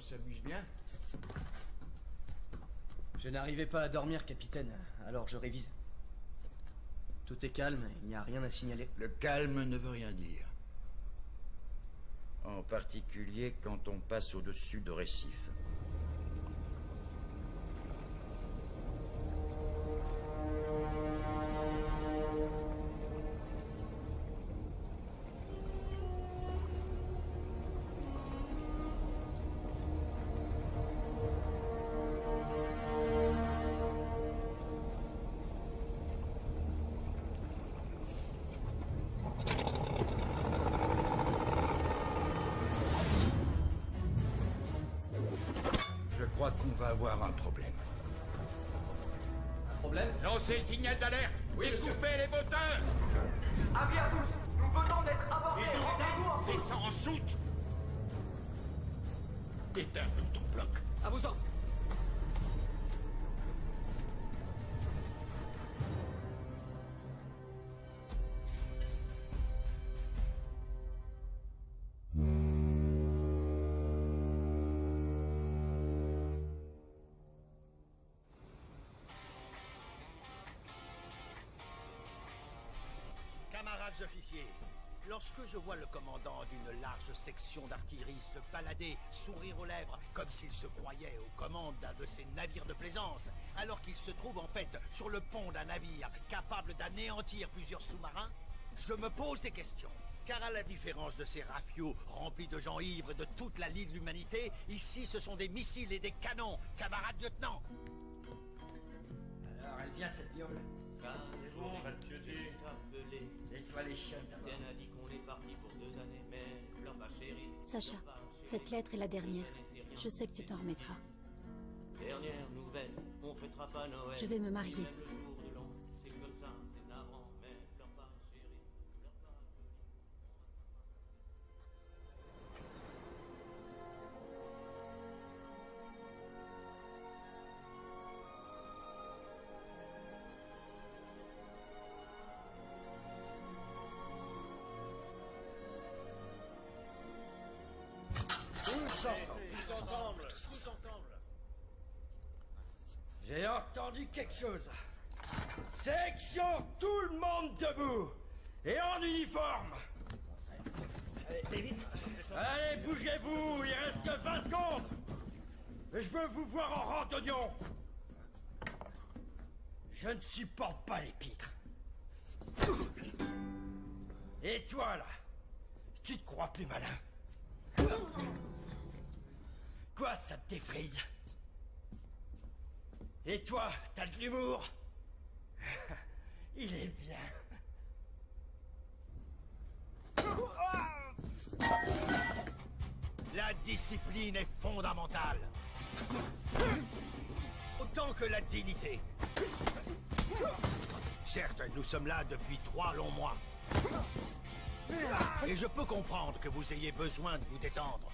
s'amuse bien. Je n'arrivais pas à dormir, capitaine, alors je révise. Tout est calme, il n'y a rien à signaler. Le calme ne veut rien dire. En particulier quand on passe au-dessus de récifs. Je crois qu'on va avoir un problème. Un problème? Lancez le signal d'alerte. Oui, coupez les moteurs. Avis à tous, nous venons d'être abordés. Rendez-vous en Descends en soute. Éteins tout ton bloc. À vos ordres. Camarades officiers, lorsque je vois le commandant d'une large section d'artillerie se balader, sourire aux lèvres, comme s'il se croyait aux commandes d'un de ces navires de plaisance, alors qu'il se trouve en fait sur le pont d'un navire capable d'anéantir plusieurs sous-marins, je me pose des questions. Car à la différence de ces rafiots remplis de gens ivres de toute la lie de l'humanité, ici ce sont des missiles et des canons, camarades lieutenants. Alors, elle vient, cette viole. Ça, les jours, on va te pioter. Nettoie les chiottes, d'abord. Capitaine a dit qu'on est parti pour 2 années, mais pleure pas, chérie. Sacha, cette lettre est la dernière. Je sais que tu t'en remettras. Dernière nouvelle, on fêtera pas Noël. Je vais me marier. Même le jour de l'an, c'est comme ça, c'est navrant, mais pleure pas, chérie. Pleure pas, Tous ensemble. J'ai entendu quelque chose. Section, tout le monde debout. Et en uniforme. Allez, bougez-vous, il reste que 20 secondes. Je veux vous voir en rang d'oignon. Je ne supporte pas les pitres. Et toi, là, tu te crois plus malin? Quoi, ça te défrise? Et toi, t'as de l'humour? Il est bien. La discipline est fondamentale. Autant que la dignité. Certes, nous sommes là depuis 3 longs mois. Et je peux comprendre que vous ayez besoin de vous détendre.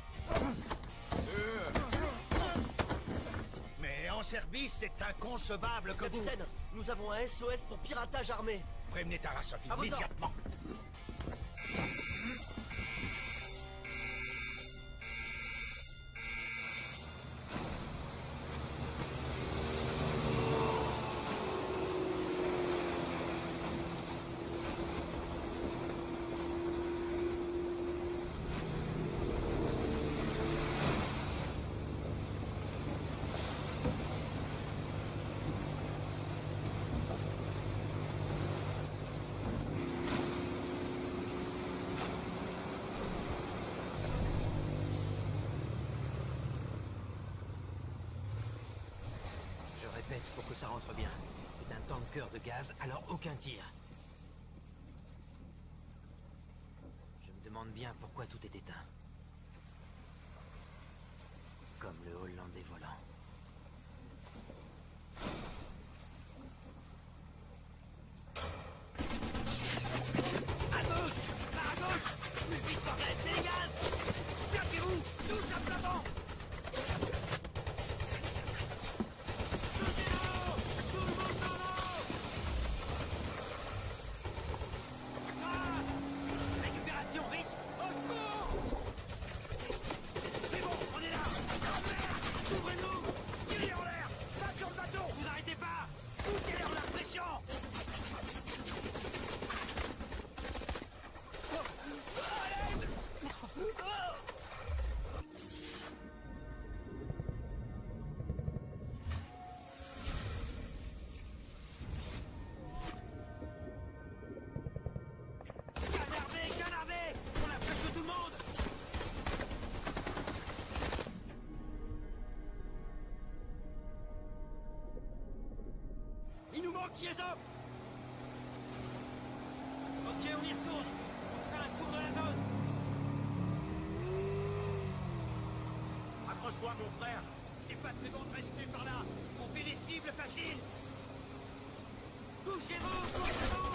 Mais en service, c'est inconcevable que vous... Capitaine, nous avons un SOS pour piratage armé. Prévenez Tarasov À vos immédiatement. Répète pour que ça rentre bien. C'est un tanker de gaz, alors aucun tir. Je me demande bien pourquoi tout est éteint. Comme le Hollandais volant. À gauche! Par à gauche! Plus vite, bordel! C'est les gaz! Plaquez-vous! Tous à plat vent! Récupération, vite! Au secours! C'est bon, on est là! Kiezo! Ok, on y retourne. On se fait un tour de la zone. Accroche-toi, mon frère. C'est pas très bon de rester par là. On fait des cibles faciles. Bougez-vous, bougez-vous!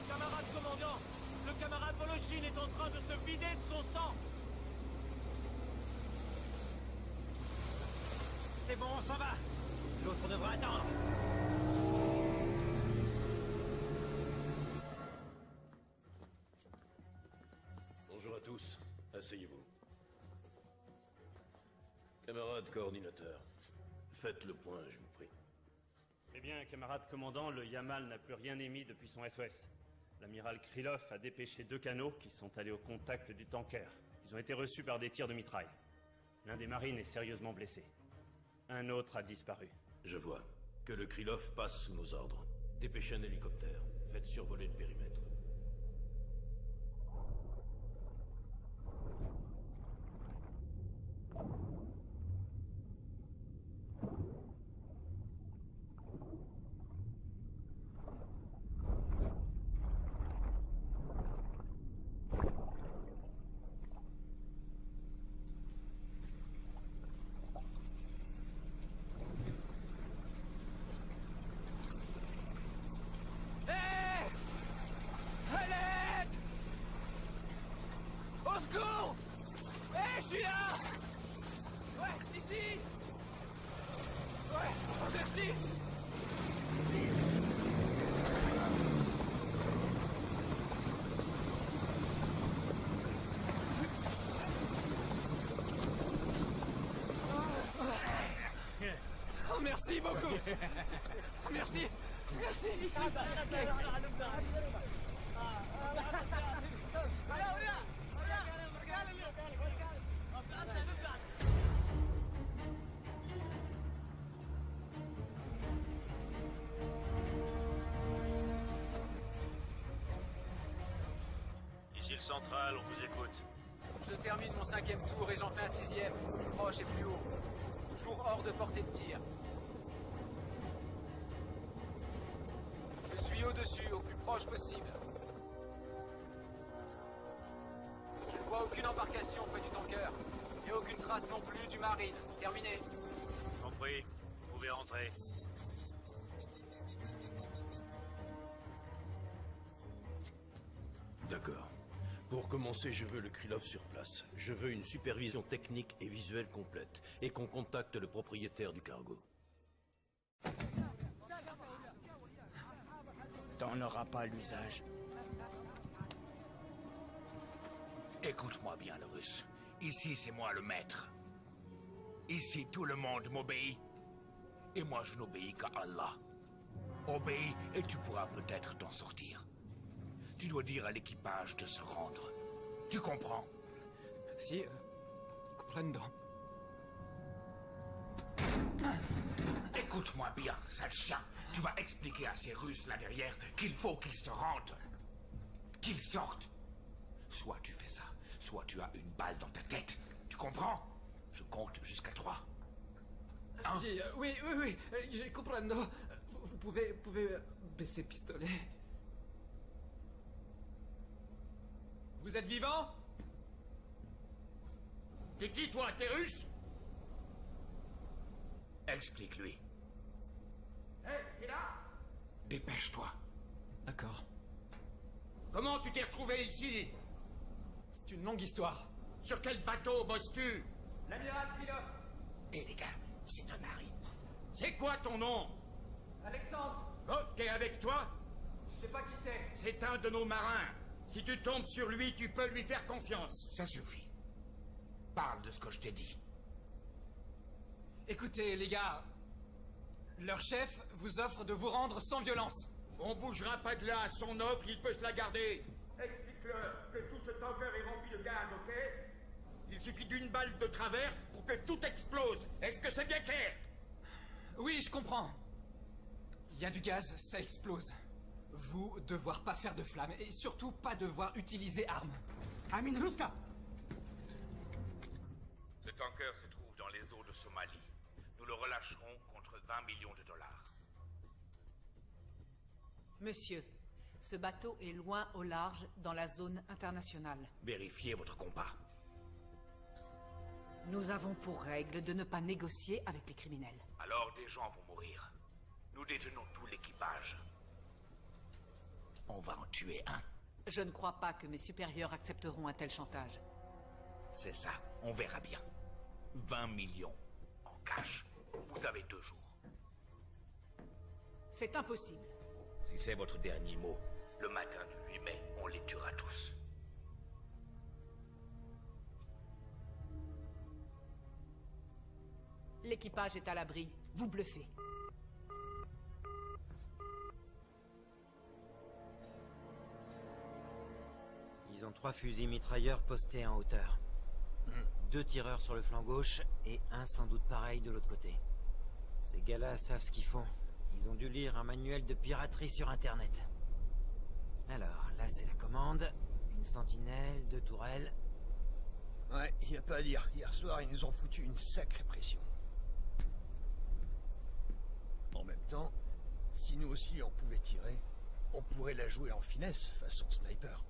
Camarade commandant, le camarade Voloshin est en train de se vider de son sang. C'est bon, on s'en va. L'autre devra attendre. Bonjour à tous. Asseyez-vous. Camarade coordinateur, faites le point, je vous prie. Eh bien, camarade commandant, le Yamal n'a plus rien émis depuis son SOS. L'amiral Krylov a dépêché 2 canots qui sont allés au contact du tanker. Ils ont été reçus par des tirs de mitraille. L'un des marines est sérieusement blessé. Un autre a disparu. Je vois. Que le Krylov passe sous nos ordres. Dépêchez un hélicoptère. Faites survoler le périmètre. Merci beaucoup. Merci. Merci. Ici le central, on vous écoute. Je termine mon 5e tour et j'en fais un 6e, plus proche et plus haut. Toujours hors de portée de tir. Je suis au-dessus, au plus proche possible. Je ne vois aucune embarcation près du tanker. Et aucune trace non plus du marine. Terminé. Compris. Vous pouvez rentrer. D'accord. Pour commencer, je veux le Krylov sur place. Je veux une supervision technique et visuelle complète. Et qu'on contacte le propriétaire du cargo. T'en auras pas l'usage. Écoute-moi bien, le russe. Ici, c'est moi le maître. Ici, tout le monde m'obéit. Et moi, je n'obéis qu'à Allah. Obéis et tu pourras peut-être t'en sortir. Tu dois dire à l'équipage de se rendre. Tu comprends? Si, comprendo. Écoute-moi bien, sale chien. Tu vas expliquer à ces Russes là derrière qu'il faut qu'ils se rendent. Qu'ils sortent. Soit tu fais ça, soit tu as une balle dans ta tête. Tu comprends? Je compte jusqu'à 3. Si, oui, je comprendo. Vous pouvez baisser pistolet. Vous êtes vivant? T'es qui, toi? T'es russe? Explique-lui. Hé, t'es là? Dépêche-toi. D'accord. Comment tu t'es retrouvé ici? C'est une longue histoire. Sur quel bateau bosses-tu? L'amiral Krylov. Eh les gars, c'est un mari. C'est quoi ton nom? Alexandre. Goff qui est avec toi? Je sais pas qui c'est. C'est un de nos marins. Si tu tombes sur lui, tu peux lui faire confiance. Ça suffit. Parle de ce que je t'ai dit. Écoutez, les gars. Leur chef vous offre de vous rendre sans violence. On bougera pas de là. Son offre, il peut se la garder. Explique-leur que tout ce tanker est rempli de gaz, ok? Il suffit d'une balle de travers pour que tout explose. Est-ce que c'est bien clair? Oui, je comprends. Il y a du gaz, ça explose. Vous, devoir pas faire de flammes, et surtout pas devoir utiliser armes. Amin Ruska! Ce tanker se trouve dans les eaux de Somalie. nous le relâcherons contre 20 millions de dollars. Monsieur, ce bateau est loin au large dans la zone internationale. Vérifiez votre compas. Nous avons pour règle de ne pas négocier avec les criminels. Alors des gens vont mourir. Nous détenons tout l'équipage. On va en tuer un. Je ne crois pas que mes supérieurs accepteront un tel chantage. C'est ça, on verra bien. 20 millions en cash. Vous avez 2 jours. C'est impossible. Si c'est votre dernier mot, le matin du 8 mai, on les tuera tous. L'équipage est à l'abri. Vous bluffez. Ils ont 3 fusils mitrailleurs postés en hauteur. 2 tireurs sur le flanc gauche et un sans doute pareil de l'autre côté. Ces gars-là savent ce qu'ils font. Ils ont dû lire un manuel de piraterie sur Internet. Alors, là c'est la commande. Une sentinelle, 2 tourelles. Ouais, y a pas à dire. Hier soir, ils nous ont foutu une sacrée pression. En même temps, si nous aussi on pouvait tirer, on pourrait la jouer en finesse, façon sniper.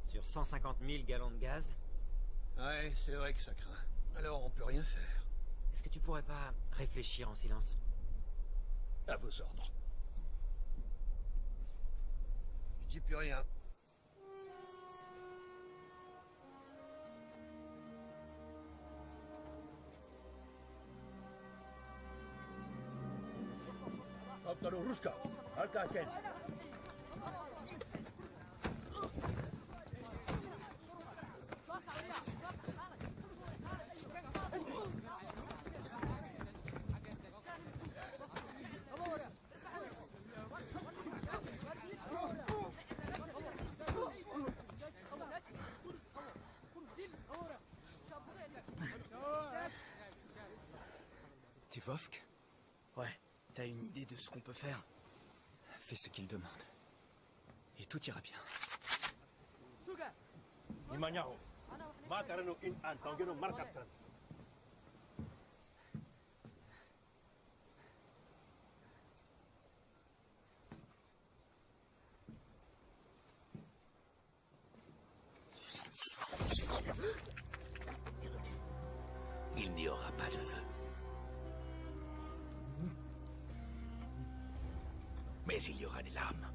Sur 150 000 gallons de gaz? Ouais, c'est vrai que ça craint. Alors on peut rien faire. Est-ce que tu pourrais pas réfléchir en silence? À vos ordres. Je dis plus rien. T'es Vovk? Ouais, t'as une idée de ce qu'on peut faire? Fais ce qu'il demande. Et tout ira bien. Il n'y aura pas de feu. Mais il y aura des larmes.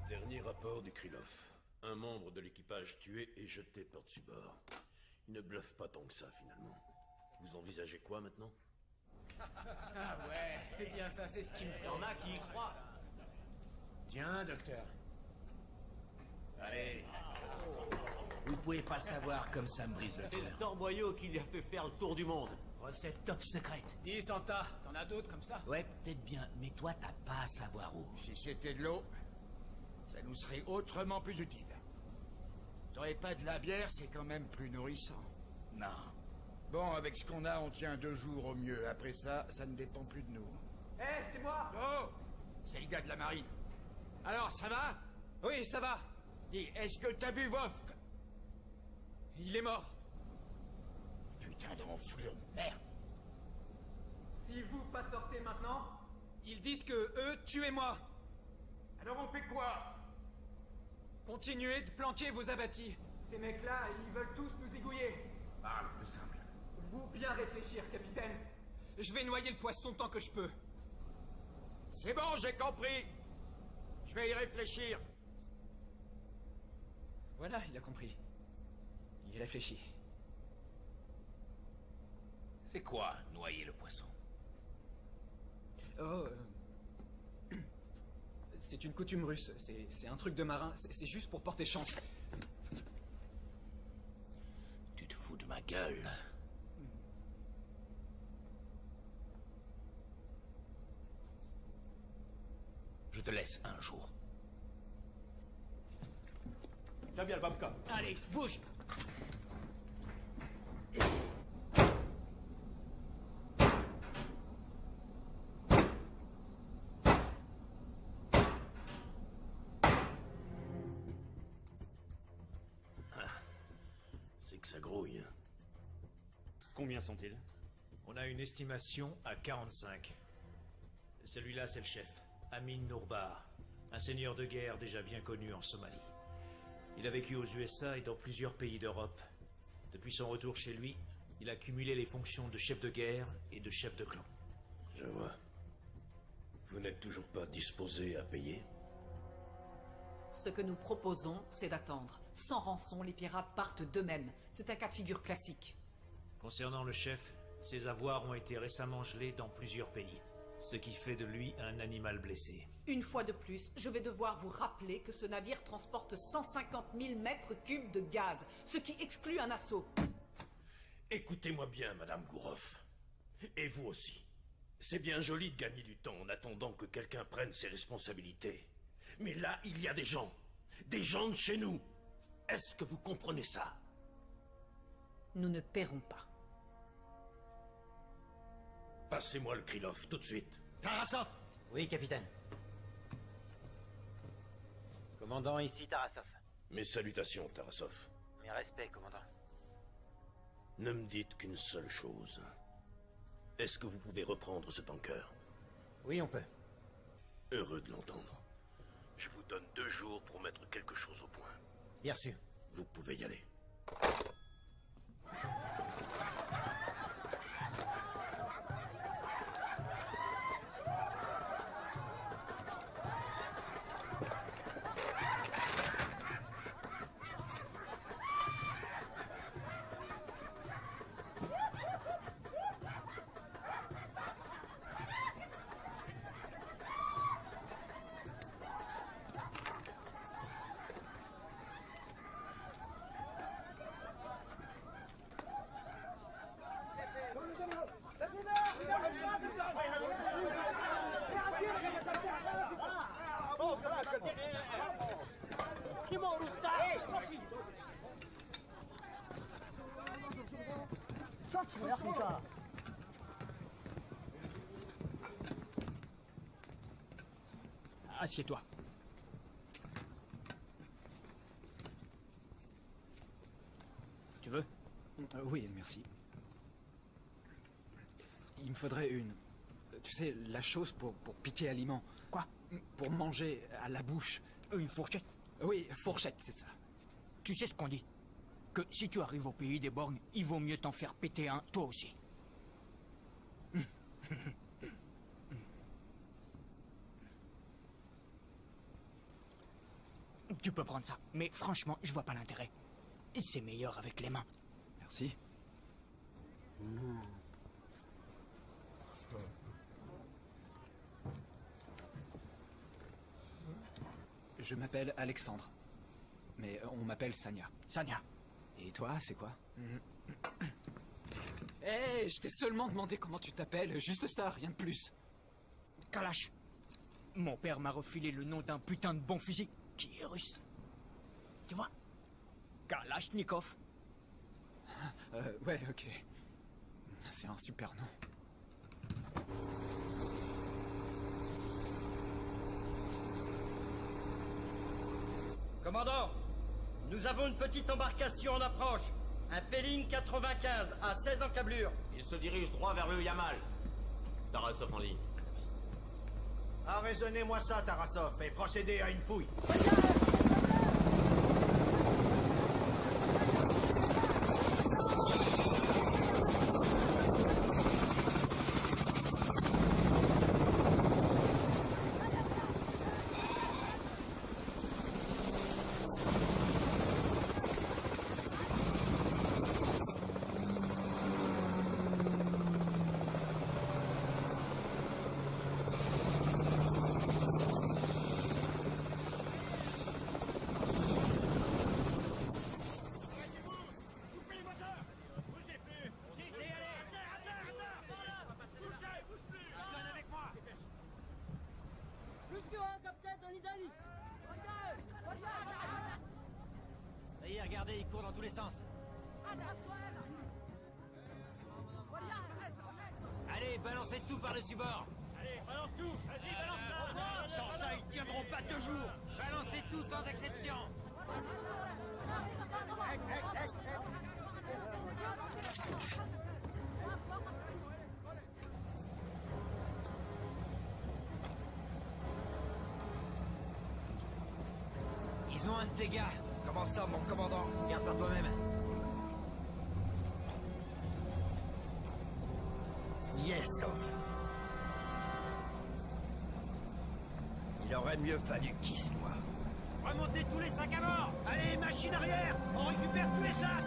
Dernier rapport du Krylov. Un membre de l'équipage tué et jeté par-dessus bord. Il ne bluffe pas tant que ça, finalement. Vous envisagez quoi, maintenant? Ah ouais, c'est bien ça, c'est ce qui me fait. Il y en a qui y croient. Tiens, docteur. Allez. Vous pouvez pas savoir comme ça me brise le cœur. C'est le torboyau qui lui a fait faire le tour du monde. Recette top secrète. Dis, Santa, t'en as d'autres comme ça? Ouais, peut-être bien, mais toi t'as pas à savoir où. Si c'était de l'eau, ça nous serait autrement plus utile. T'aurais pas de la bière, c'est quand même plus nourrissant. Non. Bon, avec ce qu'on a, on tient 2 jours au mieux. Après ça, ça ne dépend plus de nous. Hé, c'est moi! Oh! C'est le gars de la marine. Alors, ça va? Oui, ça va. Dis, est-ce que t'as vu Vovk? Il est mort. Putain d'enflure, merde! Si vous pas sortez maintenant, ils disent que eux, tuez-moi. Alors on fait quoi? Continuez de planquer vos abattis. Ces mecs-là, ils veulent tous nous zigouiller. Parle plus simple. Vous bien réfléchir, capitaine. Je vais noyer le poisson tant que je peux. C'est bon, j'ai compris. Je vais y réfléchir. Voilà, il a compris. Il réfléchit. C'est quoi, noyer le poisson? Oh, c'est une coutume russe. C'est un truc de marin. C'est juste pour porter chance. Tu te fous de ma gueule. Je te laisse un jour. Tiens bien le babka. Allez, bouge. C'est que ça grouille. Combien sont-ils? On a une estimation à 45. Celui-là, c'est le chef, Amin Nourbar, un seigneur de guerre déjà bien connu en Somalie. Il a vécu aux USA et dans plusieurs pays d'Europe. Depuis son retour chez lui, il a cumulé les fonctions de chef de guerre et de chef de clan. Je vois. Vous n'êtes toujours pas disposé à payer? Ce que nous proposons, c'est d'attendre. Sans rançon, les pirates partent d'eux-mêmes. C'est un cas de figure classique. Concernant le chef, ses avoirs ont été récemment gelés dans plusieurs pays, ce qui fait de lui un animal blessé. Une fois de plus, je vais devoir vous rappeler que ce navire transporte 150 000 mètres cubes de gaz, ce qui exclut un assaut. Écoutez-moi bien, Madame Gouroff. Et vous aussi. C'est bien joli de gagner du temps en attendant que quelqu'un prenne ses responsabilités. Mais là, il y a des gens de chez nous. Est-ce que vous comprenez ça? Nous ne paierons pas. Passez-moi le Krylov, tout de suite. Tarasov! Oui, capitaine. Commandant, ici Tarasov. Mes salutations, Tarasov. Mes respects, commandant. Ne me dites qu'une seule chose. Est-ce que vous pouvez reprendre ce tanker? Oui, on peut. Heureux de l'entendre. Je vous donne 2 jours pour mettre quelque chose au point. Bien sûr. Vous pouvez y aller. Assieds-toi. Tu veux? Oui, merci. Il me faudrait une... Tu sais, la chose pour piquer aliment. Quoi? Pour manger à la bouche. Une fourchette? Oui, fourchette, c'est ça. Tu sais ce qu'on dit? Que si tu arrives au pays des borgnes, il vaut mieux t'en faire péter un, toi aussi. Tu peux prendre ça, mais franchement, je vois pas l'intérêt. C'est meilleur avec les mains. Merci. Je m'appelle Alexandre. Mais on m'appelle Sanya. Sanya. Et toi, c'est quoi? Hé, je t'ai seulement demandé comment tu t'appelles, juste ça, rien de plus. Kalash. Mon père m'a refilé le nom d'un putain de bon fusil qui est russe. Tu vois? Kalachnikov. Ouais, ok. C'est un super nom. Commandant, nous avons une petite embarcation en approche. Un Pelling 95 à 16 encablures. Il se dirige droit vers le Yamal. Tarasov en ligne. Arraisonnez-moi ça, Tarasov, et procédez à une fouille. y est, regardez, il court dans tous les sens. Allez, balancez tout par-dessus bord. Allez, balance tout. Vas-y, balance ça. Sans ça, ils tiendront pas 2 jours. Balancez tout sans exception. Ils ont un de tes gars. Comment ça, mon commandant? Regarde par toi-même. Yes, off. Il aurait mieux fallu qu'il soit. Remontez tous les sacs à bord. Allez, machine arrière. On récupère tous les sacs.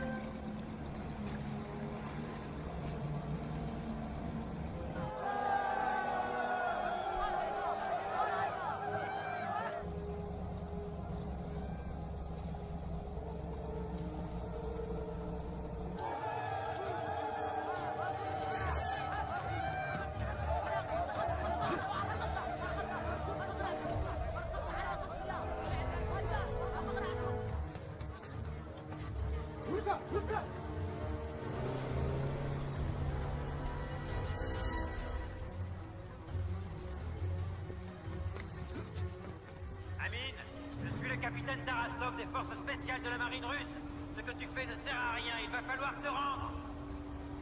Amine, je suis le capitaine Tarasov des forces spéciales de la marine russe. Ce que tu fais ne sert à rien, il va falloir te rendre.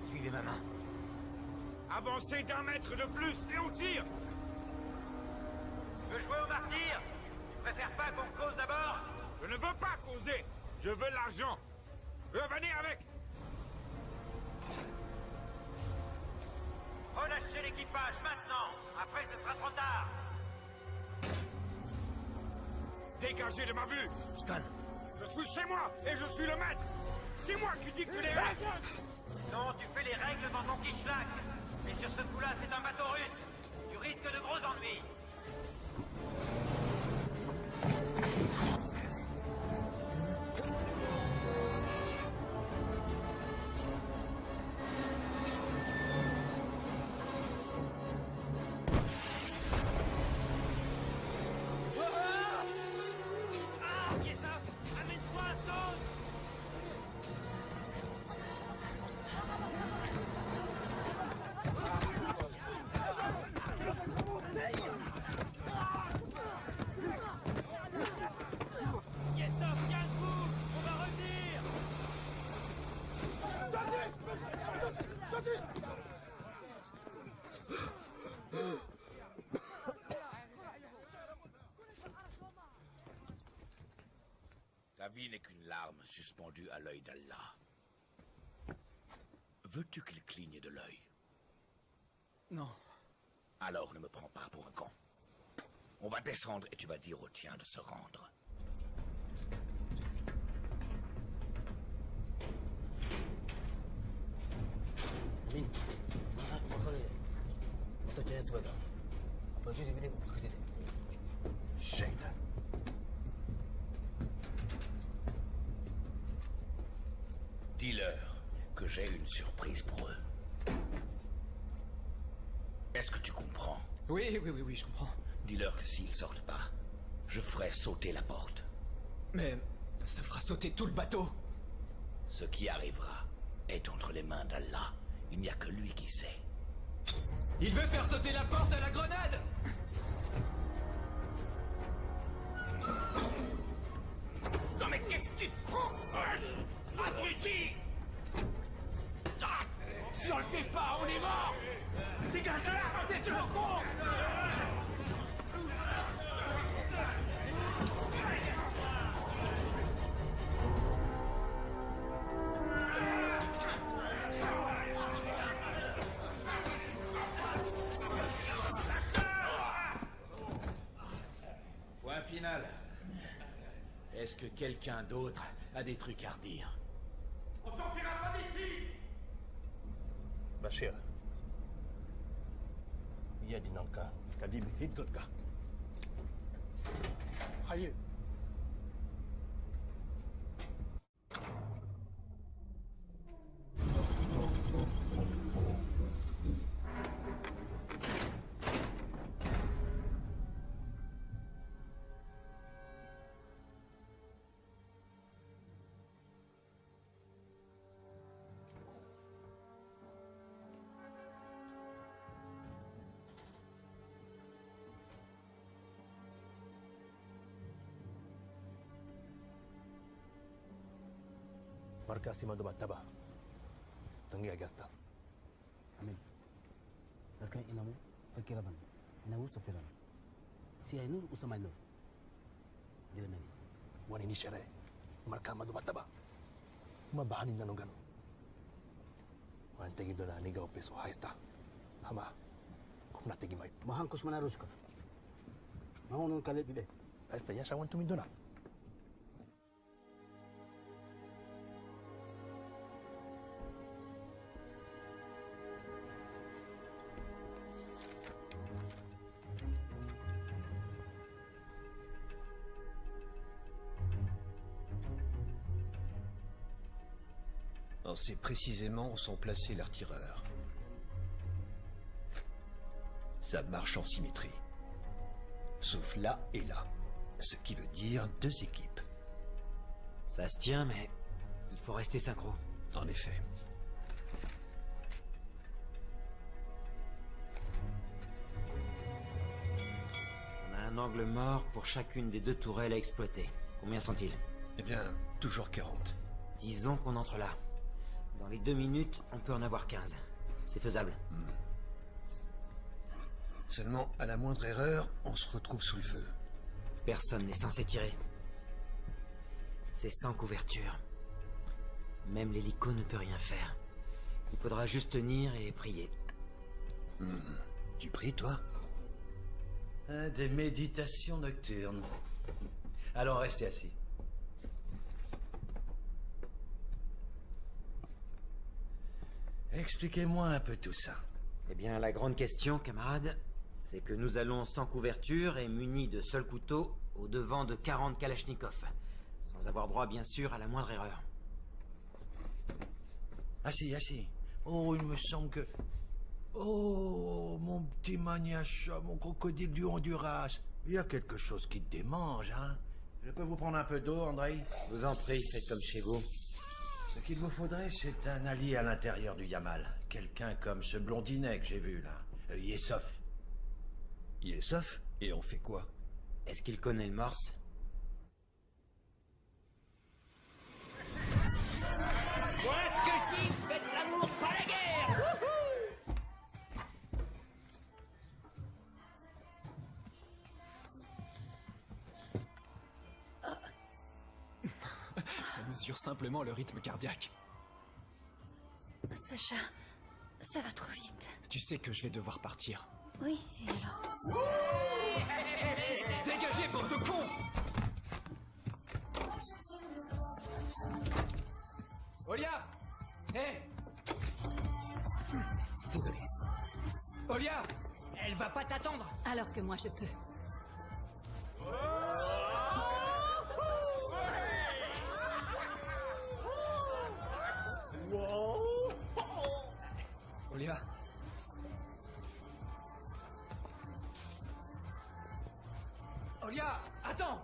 Suivez ma main. Avancez d'1 mètre de plus et on tire. Tu veux jouer au martyr? Tu préfères pas qu'on cause d'abord? Je ne veux pas causer. Je veux l'argent. Revenez avec. Relâchez l'équipage maintenant. Après, ce sera trop tard. Dégagez de ma vue. Stan. Je suis chez moi et je suis le maître. C'est moi qui dicte les règles. Non, tu fais les règles dans ton Kishlak. Et sur ce coup-là, c'est un bateau russe. Tu risques de gros ennuis. Ta vie n'est qu'une larme suspendue à l'œil d'Allah. Veux-tu qu'il cligne de l'œil? Non. Alors ne me prends pas pour un con. On va descendre et tu vas dire au tien de se rendre. Amine, Dis-leur que j'ai une surprise pour eux. Est-ce que tu comprends? Oui, je comprends. Dis-leur que s'ils sortent pas, je ferai sauter la porte. Mais ça fera sauter tout le bateau. Ce qui arrivera est entre les mains d'Allah. Il n'y a que lui qui sait. Il veut faire sauter la porte à la grenade! Non mais qu'est-ce que tu prends? Abruti! Si on le fait pas, on est mort! Dégage de là! T'es toujours con! Point final. Est-ce que quelqu'un d'autre a des trucs à redire? On sortira pas d'ici! Bashir. Iya dinangka. Kadib hidgot ka. Hayır. Markasi madumataba. Tangi agasta. Amin. Darkan inamu fakiraban. Inawu safiran. Si ainur usamainur. Dilamani. Wani ni shere. Marka madumataba. Mabahani nanugano. Wantegi dona niga opeso haista. Hama. Kumna tegi mai. Mahangkus manaruska. Mahunun kalit bide. Haista yasha wantu mindona. On sait précisément où sont placés leurs tireurs. Ça marche en symétrie. Sauf là et là. Ce qui veut dire 2 équipes. Ça se tient, mais il faut rester synchro. En effet. On a un angle mort pour chacune des 2 tourelles à exploiter. Combien sont-ils? Eh bien, toujours 40. Disons qu'on entre là. Dans les 2 minutes, on peut en avoir 15. C'est faisable. Seulement, à la moindre erreur, on se retrouve sous le feu. Personne n'est censé tirer. C'est sans couverture. Même l'hélico ne peut rien faire. Il faudra juste tenir et prier. Tu pries, toi? Des méditations nocturnes. Allons, restez assis. Expliquez-moi un peu tout ça. Eh bien, la grande question, camarade, c'est que nous allons sans couverture et munis de seuls couteaux au devant de 40 Kalachnikov. Sans avoir droit, bien sûr, à la moindre erreur. Assis, assis. Oh, il me semble que... Oh, mon petit maniacha, mon crocodile du Honduras. Il y a quelque chose qui te démange, hein? Je peux vous prendre un peu d'eau, Andrei? Je vous en prie, faites comme chez vous. Ce qu'il vous faudrait, c'est un allié à l'intérieur du Yamal. Quelqu'un comme ce blondinet que j'ai vu, là. Yesov. Yesov? Et on fait quoi? Est-ce qu'il connaît le morse? Voilà ce que je dis, faites l'amour, pas la guerre. Ça mesure simplement le rythme cardiaque. Sacha, ça va trop vite. Tu sais que je vais devoir partir. Oui, et alors? Dégagez, bande de cons! Olia! Hé! Désolé. Olia! Elle va pas t'attendre. Alors que moi je peux. Olia. Olia, attends!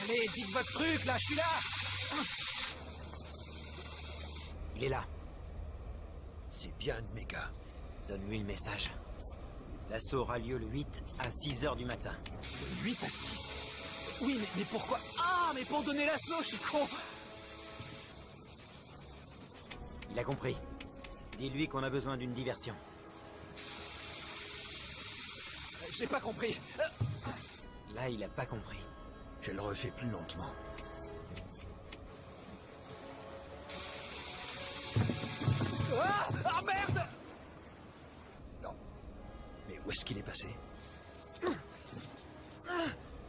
Allez, dites votre truc, là, je suis là. Il est là. C'est bien de mes gars. Donne-lui le message. L'assaut aura lieu le 8 à 6 heures du matin. De 8 à 6. Oui, mais pourquoi? Ah, mais pour donner l'assaut, je suis con. Il a compris. Dis-lui qu'on a besoin d'une diversion. J'ai pas compris. Là, il a pas compris. Je le refais plus lentement. Ah, ah merde! Non. Mais où est-ce qu'il est passé?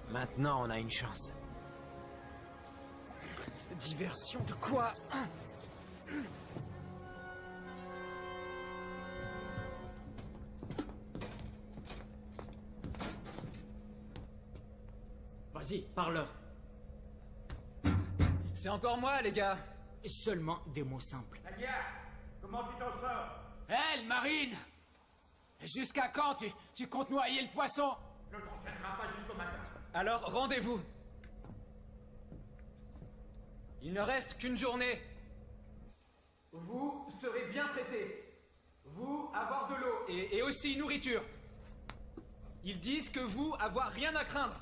Maintenant, on a une chance. Diversion de quoi? Vas-y, parle-leur. C'est encore moi, les gars. Seulement des mots simples. Comment tu t'en sors? Hé, le marine! Jusqu'à quand tu comptes noyer le poisson? Ne t'entraîneras pas jusqu'au matin. Alors, rendez-vous. Il ne reste qu'une journée. Vous serez bien traités. Vous, avoir de l'eau. Et aussi nourriture. Ils disent que vous, avoir rien à craindre.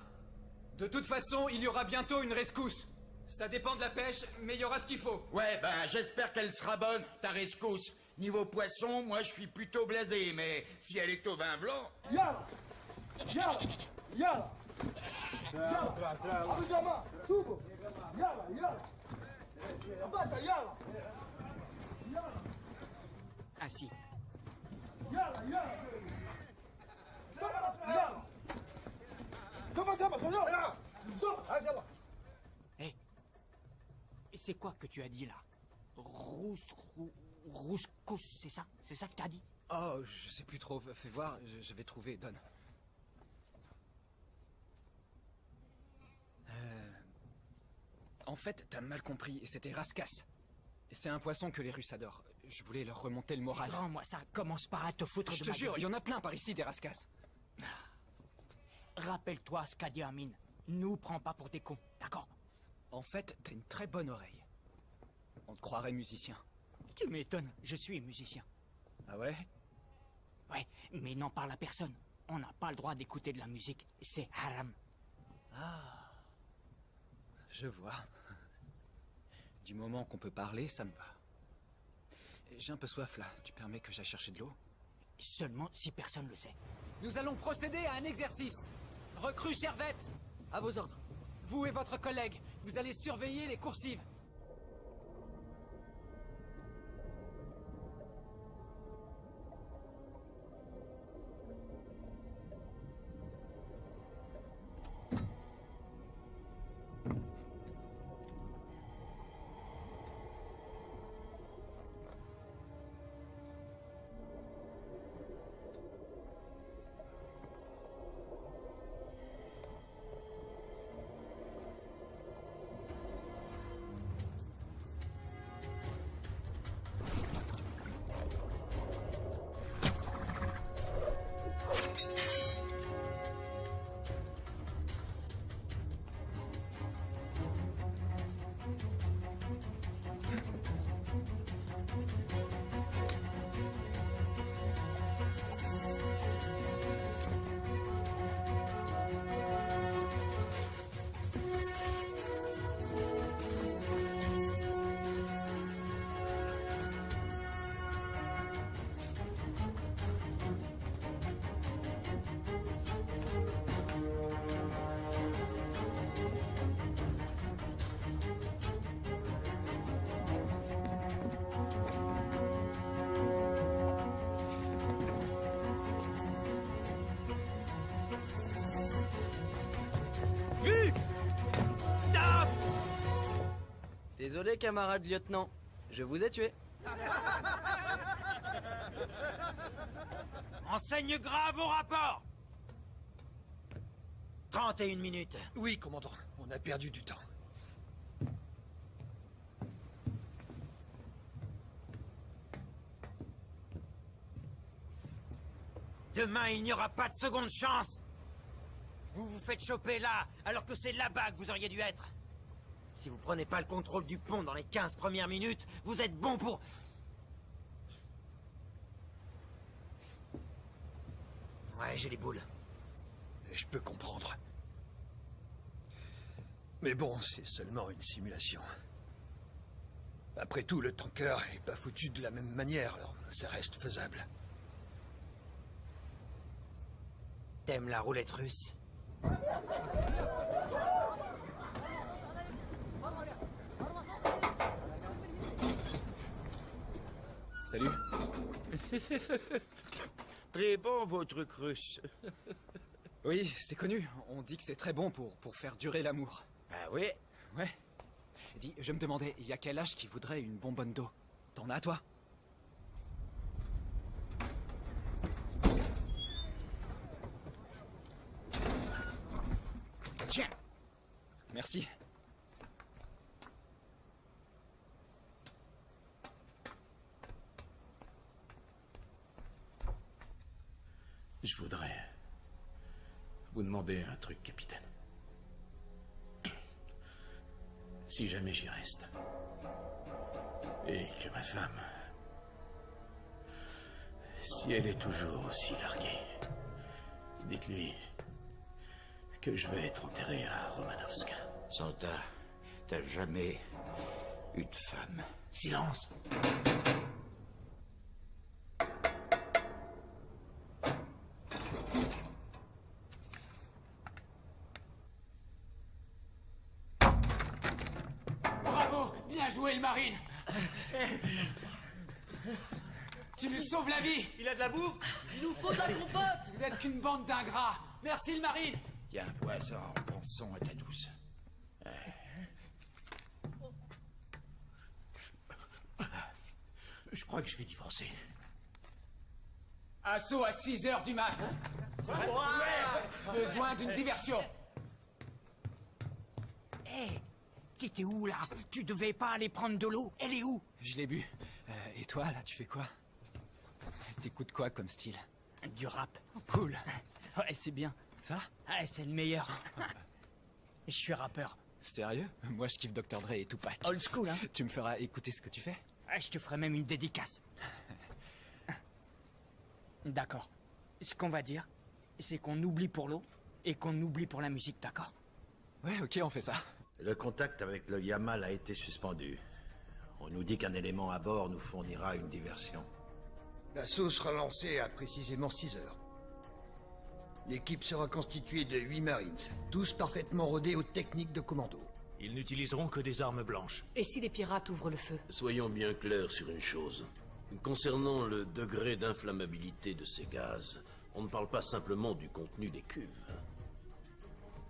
De toute façon, il y aura bientôt une rescousse. Ça dépend de la pêche, mais il y aura ce qu'il faut. Ouais, ben j'espère qu'elle sera bonne, ta rescousse. Niveau poisson, moi je suis plutôt blasé, mais si elle est au vin blanc... Yalla! Yalla! Yalla! Yalla! Abu Jama! Tubo! Yalla! Yalla! Abata! Yalla! Yalla! Ainsi. Yalla! Yalla! Yalla! Comment ça va, Yalla! Yalla! Hé, c'est quoi que tu as dit là? Rouscous, c'est ça? C'est ça que t'as dit? Oh, je sais plus trop. Fais voir, je vais trouver. Donne. En fait, t'as mal compris. C'était Raskas. C'est un poisson que les Russes adorent. Je voulais leur remonter le moral. Moi, ça commence par à te foutre Je de te ma jure, gueule. il y en a plein par ici des Raskas. Rappelle-toi ce qu'a dit Amine. Nous prends pas pour des cons, d'accord? En fait, t'as une très bonne oreille. On te croirait musicien. Tu m'étonnes, je suis musicien. Ah ouais? Ouais, mais n'en parle à personne. On n'a pas le droit d'écouter de la musique. C'est haram. Ah. Je vois. Du moment qu'on peut parler, ça me va. J'ai un peu soif là. Tu permets que j'aille chercher de l'eau? Seulement si personne le sait. Nous allons procéder à un exercice. Recrue Servette, à vos ordres. Vous et votre collègue, vous allez surveiller les coursives. Désolé, camarade lieutenant. Je vous ai tué. Enseigne grave au rapport! 31 minutes. Oui, commandant. On a perdu du temps. Demain, il n'y aura pas de seconde chance. Vous vous faites choper là, alors que c'est là-bas que vous auriez dû être. Si vous prenez pas le contrôle du pont dans les 15 premières minutes, vous êtes bon pour... Ouais, j'ai les boules. Je peux comprendre. Mais bon, c'est seulement une simulation. Après tout, le tanker est pas foutu de la même manière, alors ça reste faisable. T'aimes la roulette russe? Salut. Très bon, votre truc russe. Oui, c'est connu. On dit que c'est très bon pour faire durer l'amour. Ah oui? Ouais. Dis, je me demandais, il y a quel âge qui voudrait une bonbonne d'eau? T'en as, toi? Tiens. Merci. Je voudrais vous demander un truc, capitaine. Si jamais j'y reste, et que ma femme, si elle est toujours aussi larguée, dites-lui que je vais être enterré à Romanovsk. Santa, t'as jamais eu de femme. Silence! Bravo! Bien joué, le marine! Tu nous sauves la vie! Il a de la bouffe? Il nous faut de la compote! Vous êtes qu'une bande d'ingrats! Merci, le marine! Tiens, poisson, pensons à ta douce. Je crois que je vais divorcer. Assaut à 6 h du mat! Besoin d'une diversion! Hé, t'étais où là? Tu devais pas aller prendre de l'eau? Elle est où? Je l'ai bu. Et toi, là, tu fais quoi? T'écoutes quoi comme style? Du rap. Cool. Ouais, c'est bien. Ça? Ouais, c'est le meilleur. Je suis rappeur. Sérieux? Moi, je kiffe Dr. Dre et Tupac. Old school, hein? Tu me feras écouter ce que tu fais? Ouais, je te ferai même une dédicace. D'accord. Ce qu'on va dire, c'est qu'on oublie pour l'eau et qu'on oublie pour la musique, d'accord? Ouais, ok, on fait ça. Le contact avec le Yamal a été suspendu. On nous dit qu'un élément à bord nous fournira une diversion. L'assaut sera lancé à précisément 6 heures. L'équipe sera constituée de 8 Marines, tous parfaitement rodés aux techniques de commando. Ils n'utiliseront que des armes blanches. Et si les pirates ouvrent le feu? Soyons bien clairs sur une chose. Concernant le degré d'inflammabilité de ces gaz, on ne parle pas simplement du contenu des cuves.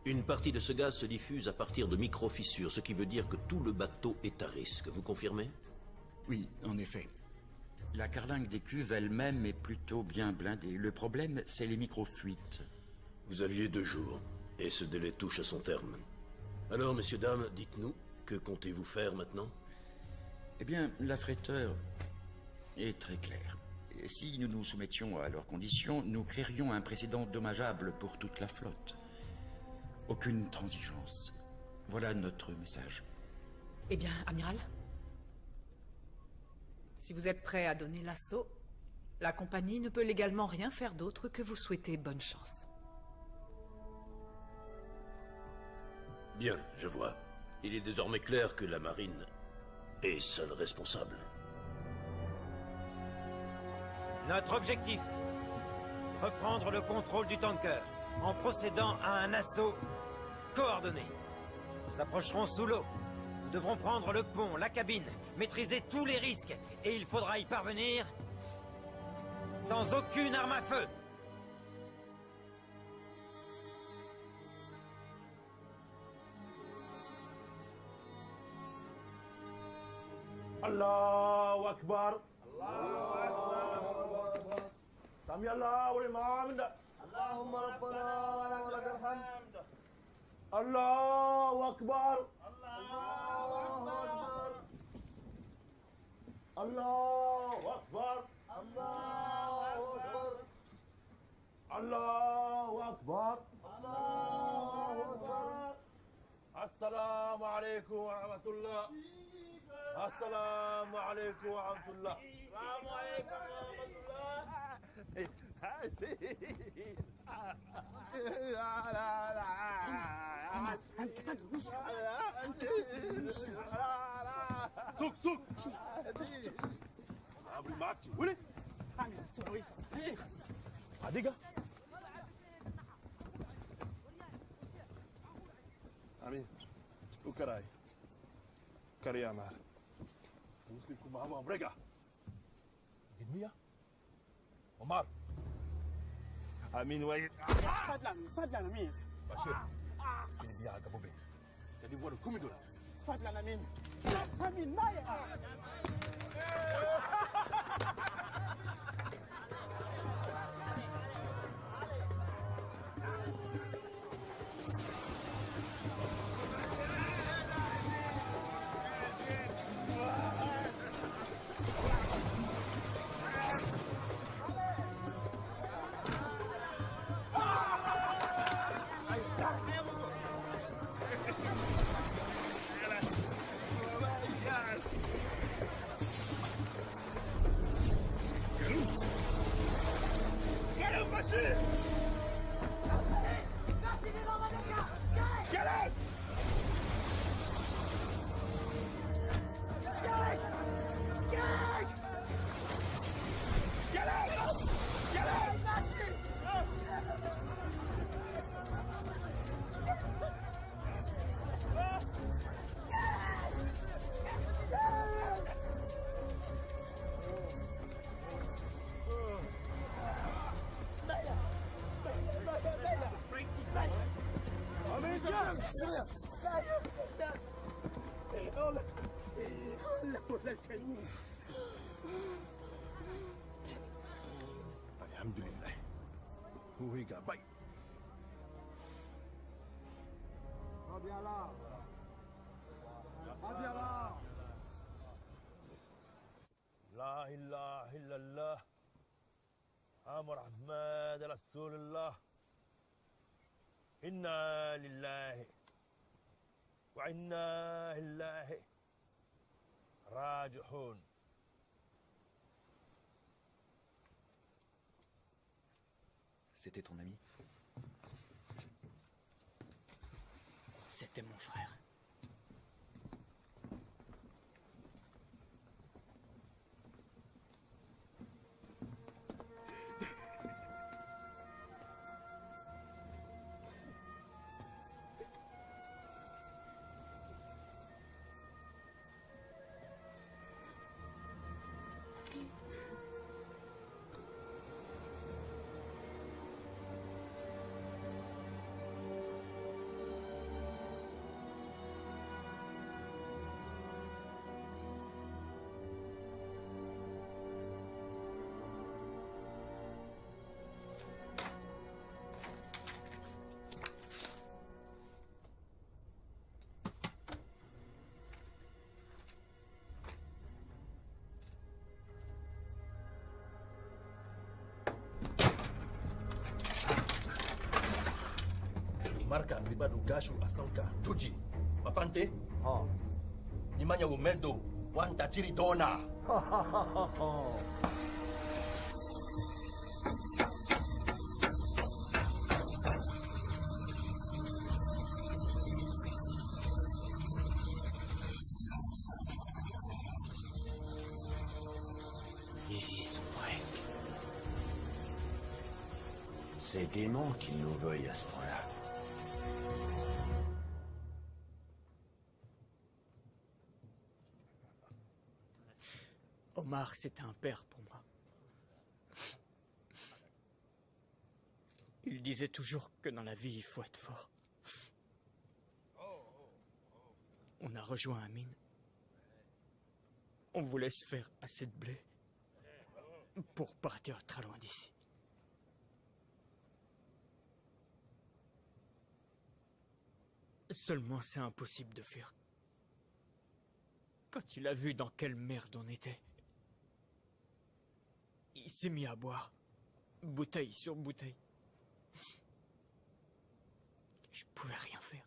Une partie de ce gaz se diffuse à partir de micro-fissures, ce qui veut dire que tout le bateau est à risque. Vous confirmez? Oui, en effet. La carlingue des cuves elle-même est plutôt bien blindée. Le problème, c'est les micro-fuites. Vous aviez 2 jours, et ce délai touche à son terme. Alors, messieurs, dames, dites-nous, que comptez-vous faire maintenant? Eh bien, l'affréteur est très clair. Et si nous nous soumettions à leurs conditions, nous créerions un précédent dommageable pour toute la flotte. Aucune transigence. Voilà notre message. Eh bien, amiral, si vous êtes prêt à donner l'assaut, la compagnie ne peut légalement rien faire d'autre que vous souhaiter bonne chance. Bien, je vois. Il est désormais clair que la marine est seule responsable. Notre objectif, reprendre le contrôle du tanker en procédant à un assaut coordonné. Nous approcherons sous l'eau. Nous devrons prendre le pont, la cabine, maîtriser tous les risques. Et il faudra y parvenir sans aucune arme à feu. Allahu Akbar. Sami Allahu liman hamdah. Allahumma rabbana wa lakal hamd. Allahu Akbar. Allahu Akbar. Allahu Akbar. Allahu Akbar. Allahu Akbar. السلام عليكم ورحمة الله. السلام عليكم ورحمة الله. السلام عليكم ورحمة الله. سوق سوق. أبو ماتي ولي. عديقة. Amin, o carai. Carai amar. Muslim com mama brega. Gidmiya? Omar. Amin wa. Fadlan Amin. Bashir. Ini dia agak bobe. Jadi buat kumi dulu. Fadlan Amin. Amin Maya. Alhamdulillah. Huiga baik. Abiala. Abiala. La ilaha illallah. Amr Ahmad Rasulullah. Inna lillahi wa inna ilaihi raji'un. C'était ton ami? C'était mon frère. Marca pribadi gashu asanka tuji. Mafante? Oh. Nimanya umendo wanta chiri dona. Ils y sont presque. C'est dément qu'ils nous veuillent à ce point-là. Omar, c'était un père pour moi. Il disait toujours que dans la vie, il faut être fort. On a rejoint Amin. On voulait se faire assez de blé pour partir très loin d'ici. Seulement, c'est impossible de fuir. Quand il a vu dans quelle merde on était, il s'est mis à boire, bouteille sur bouteille. Je pouvais rien faire.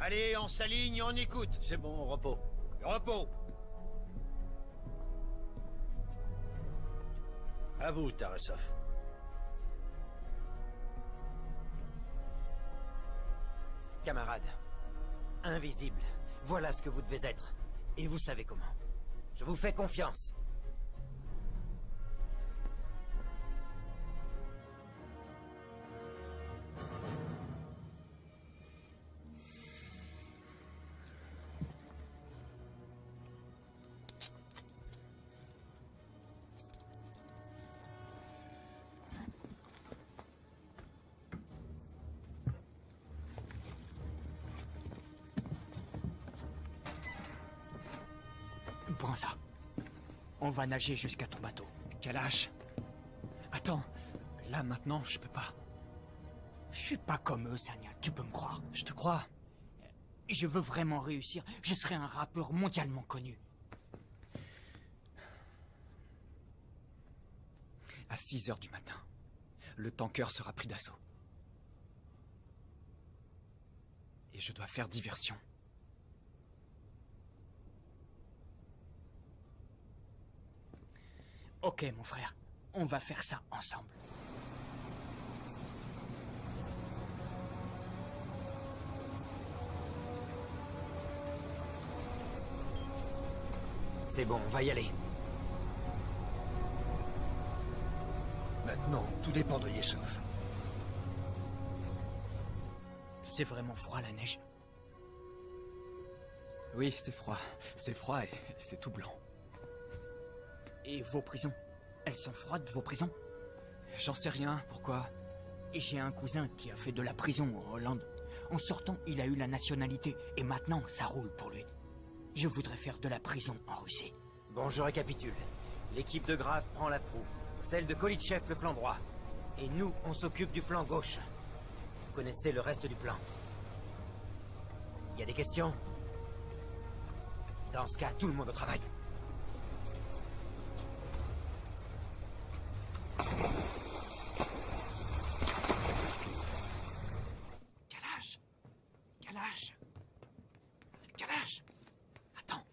Allez, on s'aligne, on écoute. C'est bon, repos. Repos. À vous, Tarasov. Camarades, invisible, voilà ce que vous devez être. Et vous savez comment. Je vous fais confiance. Prends ça. On va nager jusqu'à ton bateau. Kalash. Attends. Là, maintenant, je peux pas. Je suis pas comme eux, Sanya. Tu peux me croire. Je te crois. Je veux vraiment réussir. Je serai un rappeur mondialement connu. À 6 heures du matin, le tanker sera pris d'assaut. Et je dois faire diversion. Ok, mon frère. On va faire ça ensemble. C'est bon, on va y aller. Maintenant, tout dépend de Yesov. C'est vraiment froid, la neige. Oui, c'est froid. C'est froid et c'est tout blanc. Et vos prisons? Elles sont froides, vos prisons? J'en sais rien, pourquoi? J'ai un cousin qui a fait de la prison en Hollande. En sortant, il a eu la nationalité, et maintenant, ça roule pour lui. Je voudrais faire de la prison en Russie. Bon, je récapitule. L'équipe de Grave prend la proue, celle de Kolitchev le flanc droit. Et nous, on s'occupe du flanc gauche. Vous connaissez le reste du plan. Il y a des questions? Dans ce cas, tout le monde au travail. Kalash! Kalash! Kalash! Attends.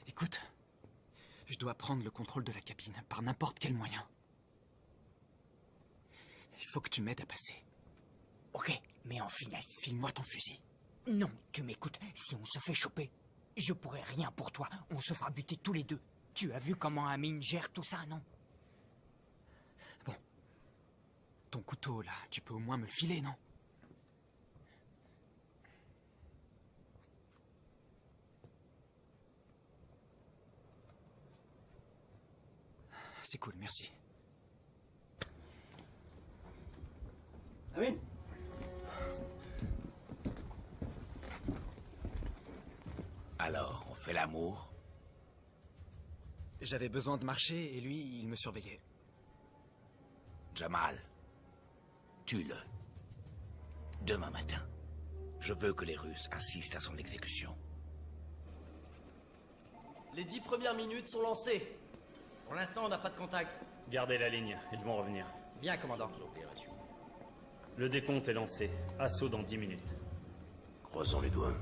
Écoute, je dois prendre le contrôle de la cabine par n'importe quel moyen. Il faut que tu m'aides à passer. Ok, mais en finesse. File-moi ton fusil. Non, tu m'écoutes. Si on se fait choper, je pourrai rien pour toi. On se fera buter tous les deux. Tu as vu comment Amine gère tout ça, non? Bon. Ton couteau, là, tu peux au moins me le filer, non? C'est cool, merci. Amine. Alors, on fait l'amour? J'avais besoin de marcher et lui, il me surveillait. Jamal, tue-le. Demain matin, je veux que les Russes assistent à son exécution. Les 10 premières minutes sont lancées. Pour l'instant, on n'a pas de contact. Gardez la ligne, ils vont revenir. Bien, commandant. Le décompte est lancé. Assaut dans 10 minutes. Croisons les doigts.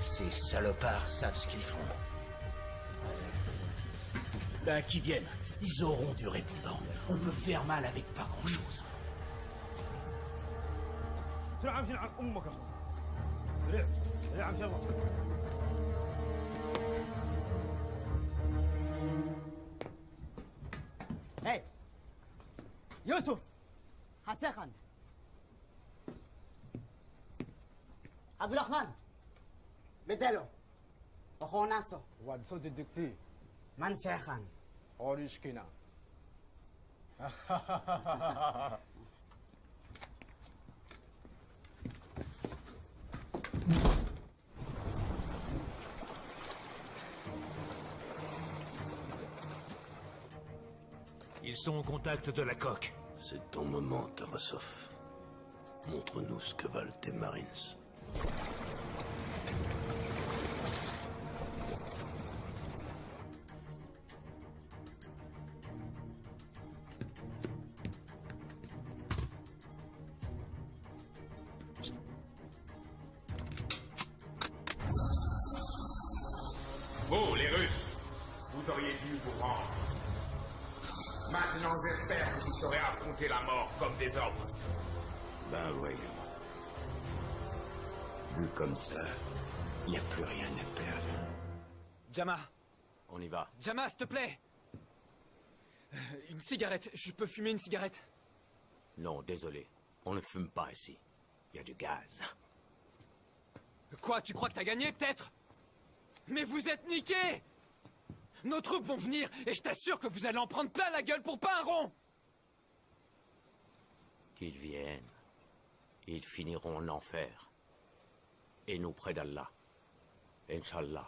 Ces salopards savent ce qu'ils font. Ben, qu'ils viennent. Ils auront du répondant. On peut faire mal avec pas grand-chose. Hey Youssouf Hassan Khan Abdulrahman بدلو أخو ناسو واد صوت الدكتور Mansekhan. Orishkina. Ils sont au contact de la coque. C'est ton moment, Tarasov. Montre-nous ce que valent tes Marines. Vous, les Russes, vous auriez dû vous rendre. Maintenant, j'espère que vous saurez affronter la mort comme des hommes. Ben voyons. Vu comme ça, il n'y a plus rien à perdre. Jama. On y va. Jama, s'il te plaît. Une cigarette. Je peux fumer une cigarette? Non, désolé. On ne fume pas ici. Il y a du gaz. Quoi, tu crois que t'as gagné, peut-être? Mais vous êtes niqués! Nos troupes vont venir, et je t'assure que vous allez en prendre plein la gueule pour pas un rond! Qu'ils viennent. Ils finiront en enfer. Et nous près d'Allah. Inch'Allah.